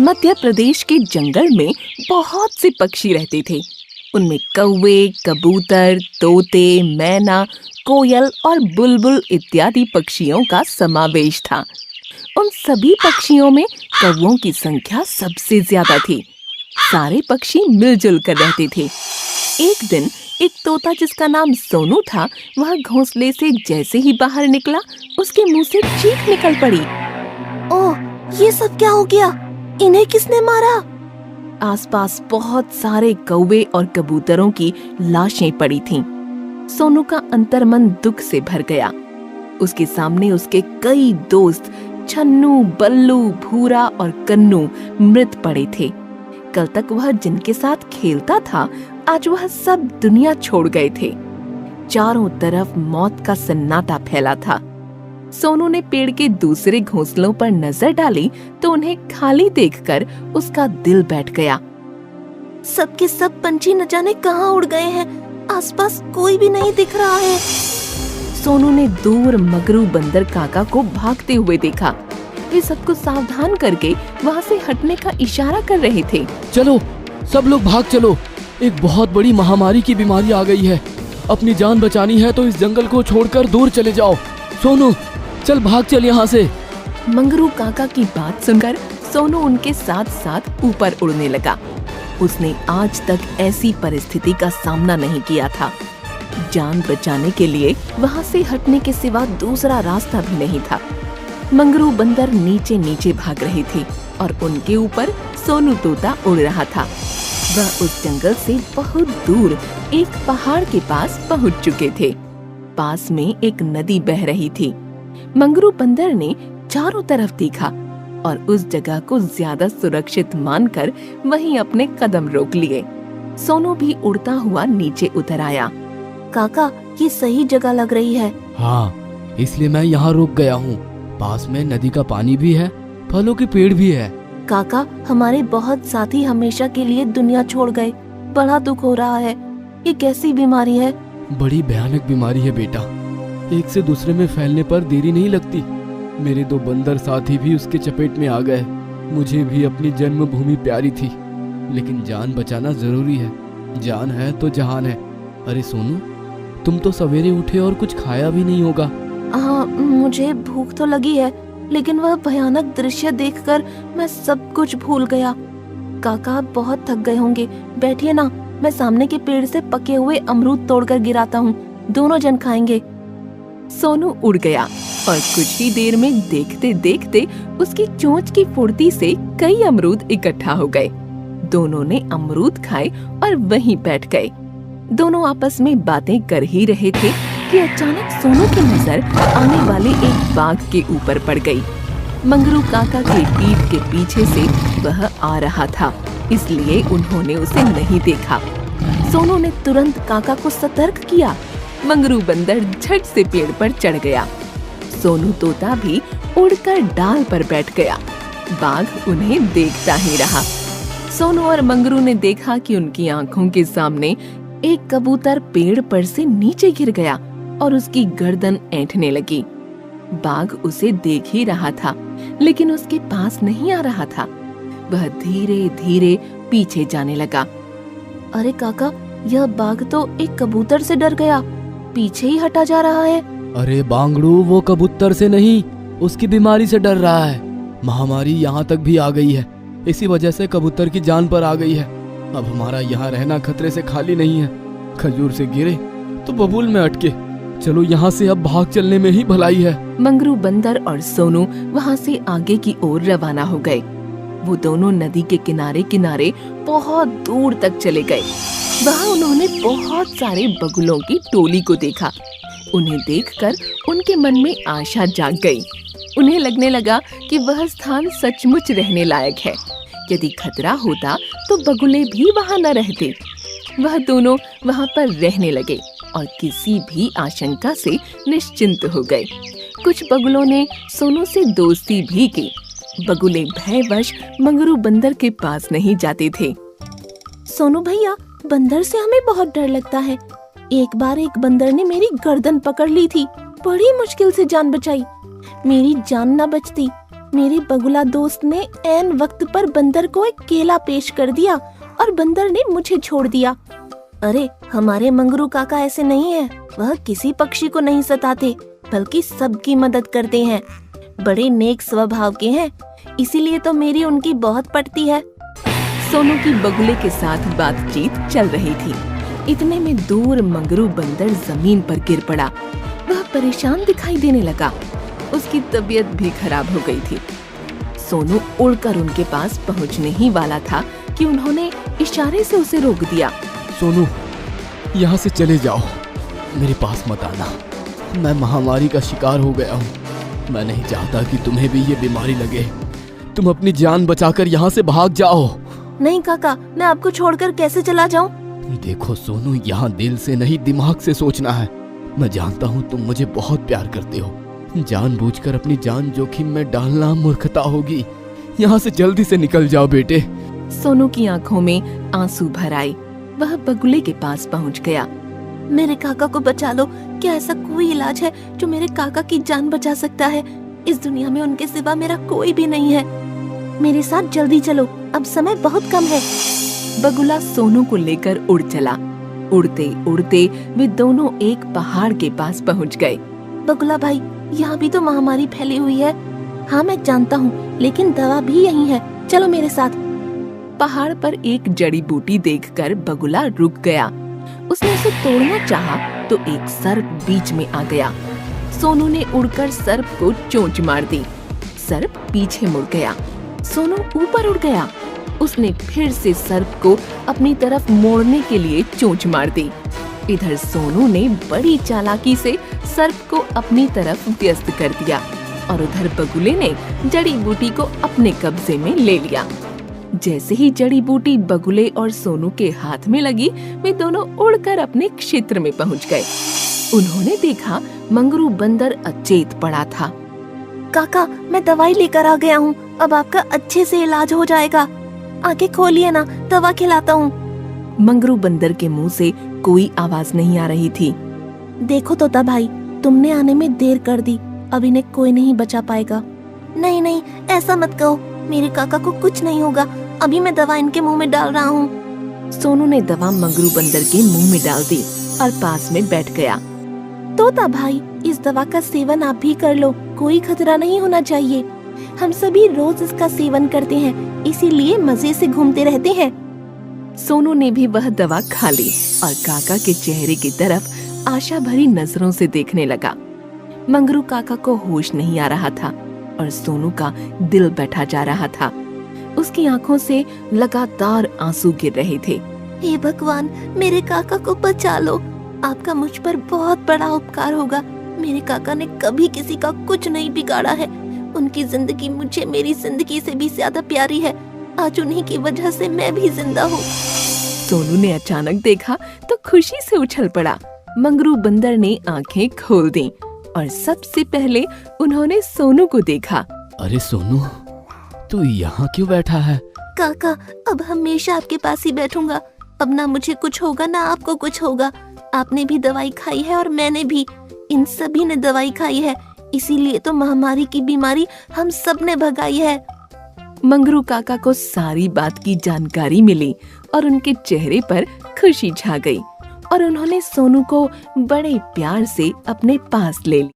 मध्य प्रदेश के जंगल में बहुत से पक्षी रहते थे। उनमें कौवे, कबूतर, तोते, मैना, कोयल और बुलबुल इत्यादि पक्षियों का समावेश था। उन सभी पक्षियों में कौवों की संख्या सबसे ज्यादा थी। सारे पक्षी मिलजुल कर रहते थे। एक दिन एक तोता जिसका नाम सोनू था, वह घोंसले से जैसे ही बाहर निकला, उसके मुंह से चीख निकल पड़ी। ओह, ये सब क्या हो गया? इन्हें किसने मारा? आसपास बहुत सारे कौवे और कबूतरों की लाशें पड़ी थीं। सोनू का अंतर्मन दुख से भर गया। उसके सामने उसके कई दोस्त छन्नू, बल्लू, भूरा और कन्नू मृत पड़े थे। कल तक वह जिनके साथ खेलता था, आज वह सब दुनिया छोड़ गए थे। चारों तरफ मौत का सन्नाटा फैला था। सोनू ने पेड़ के दूसरे घोंसलों पर नजर डाली तो उन्हें खाली देखकर उसका दिल बैठ गया। सबके सब पंछी न जाने कहाँ उड़ गए हैं। आसपास कोई भी नहीं दिख रहा है। सोनू ने दूर मगरू बंदर काका को भागते हुए देखा। वे सबको सावधान करके वहाँ से हटने का इशारा कर रहे थे। चलो, सब लोग भाग चलो। एक बहुत बड़ी महामारी की बीमारी आ गई है। अपनी जान बचानी है तो इस जंगल को छोड़कर दूर चले जाओ। सोनू, चल भाग चल यहाँ से। मंगरू काका की बात सुनकर सोनू उनके साथ साथ ऊपर उड़ने लगा। उसने आज तक ऐसी परिस्थिति का सामना नहीं किया था। जान बचाने के लिए वहाँ से हटने के सिवा दूसरा रास्ता भी नहीं था। मंगरू बंदर नीचे नीचे भाग रहे थे और उनके ऊपर सोनू तोता उड़ रहा था। वह उस जंगल से बहुत दूर एक पहाड़ के पास पहुँच चुके थे। पास में एक नदी बह रही थी। मंगरू बंदर ने चारों तरफ देखा और उस जगह को ज्यादा सुरक्षित मानकर वहीं अपने कदम रोक लिए। सोनू भी उड़ता हुआ नीचे उतर आया। काका, ये सही जगह लग रही है। हाँ, इसलिए मैं यहाँ रुक गया हूँ। पास में नदी का पानी भी है, फलों के पेड़ भी है। काका, हमारे बहुत साथी हमेशा के लिए दुनिया छोड़ गए। बड़ा दुख हो रहा है। ये कैसी बीमारी है? बड़ी भयानक बीमारी है बेटा। एक से दूसरे में फैलने पर देरी नहीं लगती। मेरे 2 बंदर साथी भी उसके चपेट में आ गए। मुझे भी अपनी जन्मभूमि प्यारी थी, लेकिन जान बचाना जरूरी है। जान है तो जहान है। अरे सोनू, तुम तो सवेरे उठे और कुछ खाया भी नहीं होगा। हाँ, मुझे भूख तो लगी है, लेकिन वह भयानक दृश्य देखकर मैं सब कुछ भूल गया। काका बहुत थक गए होंगे। बैठिए ना, मैं सामने के पेड़ से पके हुए अमरूद तोड़कर गिराता हूँ। दोनों जन खाएंगे। सोनू उड़ गया और कुछ ही देर में देखते देखते उसकी चोंच की फुर्ती से कई अमरूद इकट्ठा हो गए। दोनों ने अमरूद खाए और वहीं बैठ गए। दोनों आपस में बातें कर ही रहे थे कि अचानक सोनू की नजर आने वाले एक बाघ के ऊपर पड़ गई। मंगरू काका के पीठ के पीछे से वह आ रहा था, इसलिए उन्होंने उसे नहीं देखा। सोनू ने तुरंत काका को सतर्क किया। मंगरू बंदर झट से पेड़ पर चढ़ गया। सोनू तोता भी उड़कर डाल पर बैठ गया। बाघ उन्हें देखता ही रहा। सोनू और मंगरू ने देखा कि उनकी आंखों के सामने एक कबूतर पेड़ पर से नीचे गिर गया और उसकी गर्दन ऐंठने लगी। बाघ उसे देख ही रहा था, लेकिन उसके पास नहीं आ रहा था। वह धीरे धीरे पीछे जाने लगा। अरे काका, यह बाघ तो एक कबूतर से डर गया, पीछे ही हटा जा रहा है। अरे बांगड़ू, वो कबूतर से नहीं, उसकी बीमारी से डर रहा है। महामारी यहाँ तक भी आ गई है। इसी वजह से कबूतर की जान पर आ गई है। अब हमारा यहाँ रहना खतरे से खाली नहीं है। खजूर से गिरे तो बबूल में अटके। चलो यहाँ से अब भाग चलने में ही भलाई है। मंगरू बंदर और सोनू वहाँ से आगे की ओर रवाना हो गए। वो दोनों नदी के किनारे किनारे बहुत दूर तक चले गए। वहाँ उन्होंने बहुत सारे बगुलों की टोली को देखा। उन्हें देखकर उनके मन में आशा जाग गई। उन्हें लगने लगा कि वह स्थान सचमुच रहने लायक है। यदि खतरा होता तो बगुले भी वहाँ न रहते। वह दोनों वहाँ पर रहने लगे और किसी भी आशंका से निश्चिंत हो गए। कुछ बगुलों ने सोनू से दोस्ती भी की। बगुले भयवश मंगरू बंदर के पास नहीं जाते थे। सोनू भैया, बंदर से हमें बहुत डर लगता है। एक बार एक बंदर ने मेरी गर्दन पकड़ ली थी। बड़ी मुश्किल से जान बचाई। मेरी जान न बचती, मेरे बगुला दोस्त ने ऐन वक्त पर बंदर को एक केला पेश कर दिया और बंदर ने मुझे छोड़ दिया। अरे हमारे मंगरू काका ऐसे नहीं है, वह किसी पक्षी को नहीं सताते बल्कि सबकी मदद करते हैं। बड़े नेक स्वभाव के हैं, इसीलिए तो मेरी उनकी बहुत पटती है। सोनू की बगुले के साथ बातचीत चल रही थी। इतने में दूर मंगरू बंदर जमीन पर गिर पड़ा। वह परेशान दिखाई देने लगा। उसकी तबीयत भी खराब हो गई थी। सोनू उड़कर उनके पास पहुंचने ही वाला था कि उन्होंने इशारे से उसे रोक दिया। सोनू, यहाँ से चले जाओ, मेरे पास मत आना। मैं महामारी का शिकार हो गया हूँ। मैं नहीं चाहता कि तुम्हें भी ये बीमारी लगे। तुम अपनी जान बचाकर यहाँ से भाग जाओ। नहीं काका, मैं आपको छोड़कर कैसे चला जाऊँ? देखो सोनू, यहाँ दिल से नहीं दिमाग से सोचना है। मैं जानता हूँ तुम मुझे बहुत प्यार करते हो। जानबूझकर अपनी जान जोखिम में डालना मूर्खता होगी। यहाँ से जल्दी से निकल जाओ बेटे। सोनू की आंखों में आंसू भर आए। वह बगुले के पास पहुंच गया। मेरे काका को बचा लो। क्या ऐसा कोई इलाज है जो मेरे काका की जान बचा सकता है? इस दुनिया में उनके सिवा मेरा कोई भी नहीं है। मेरे साथ जल्दी चलो, अब समय बहुत कम है। बगुला सोनू को लेकर उड़ चला। उड़ते उड़ते वे दोनों एक पहाड़ के पास पहुंच गए। बगुला भाई, यहाँ भी तो महामारी फैली हुई है। हाँ मैं जानता हूँ, लेकिन दवा भी यहीं है, चलो मेरे साथ। पहाड़ पर एक जड़ी बूटी देखकर बगुला रुक गया। उसने उसे तोड़ना चाहा तो एक सर्प बीच में आ गया। सोनू ने उड़कर सर्प को चोंच मार दी। सर्प पीछे मुड़ गया। सोनू ऊपर उड़ गया। उसने फिर से सर्प को अपनी तरफ मोड़ने के लिए चोंच मार दी। इधर सोनू ने बड़ी चालाकी से सर्प को अपनी तरफ व्यस्त कर दिया और उधर बगुले ने जड़ी बूटी को अपने कब्जे में ले लिया। जैसे ही जड़ी बूटी बगुले और सोनू के हाथ में लगी, वे दोनों उड़कर अपने क्षेत्र में पहुंच गए। उन्होंने देखा मंगरू बंदर अचेत पड़ा था। काका, मैं दवाई लेकर आ गया हूँ, अब आपका अच्छे से इलाज हो जाएगा। आंखें खोलिए ना, दवा खिलाता हूँ। मंगरू बंदर के मुंह से कोई आवाज नहीं आ रही थी। देखो तोता भाई, तुमने आने में देर कर दी, अब इन्हें कोई नहीं बचा पाएगा। नहीं नहीं, ऐसा मत कहो, मेरे काका को कुछ नहीं होगा। अभी मैं दवा इनके मुंह में डाल रहा हूँ। सोनू ने दवा मंगरू बंदर के मुंह में डाल दी और पास में बैठ गया। तोता भाई, इस दवा का सेवन आप भी कर लो, कोई खतरा नहीं होना चाहिए। हम सभी रोज इसका सेवन करते हैं, इसीलिए मजे से घूमते रहते हैं। सोनू ने भी वह दवा खा ली और काका के चेहरे की तरफ आशा भरी नजरों से देखने लगा। मंगरू काका को होश नहीं आ रहा था और सोनू का दिल बैठा जा रहा था। उसकी आंखों से लगातार आंसू गिर रहे थे। हे भगवान, मेरे काका को बचा लो। आपका मुझ पर बहुत बड़ा उपकार होगा। मेरे काका ने कभी किसी का कुछ नहीं बिगाड़ा है। उनकी जिंदगी मुझे मेरी जिंदगी से भी ज्यादा प्यारी है। आज उन्हीं की वजह से मैं भी जिंदा हूँ। सोनू ने अचानक देखा तो खुशी से उछल पड़ा। मंगरू बंदर ने आंखें खोल दी और सबसे पहले उन्होंने सोनू को देखा। अरे सोनू, तू यहाँ क्यों बैठा है? काका, अब हमेशा आपके पास ही बैठूंगा। अब ना मुझे कुछ होगा ना आपको कुछ होगा। आपने भी दवाई खाई है और मैंने भी, इन सभी ने दवाई खाई है, इसीलिए तो महामारी की बीमारी हम सब ने भगाई है। मंगरू काका को सारी बात की जानकारी मिली और उनके चेहरे पर खुशी छा गई और उन्होंने सोनू को बड़े प्यार से अपने पास ले लिया।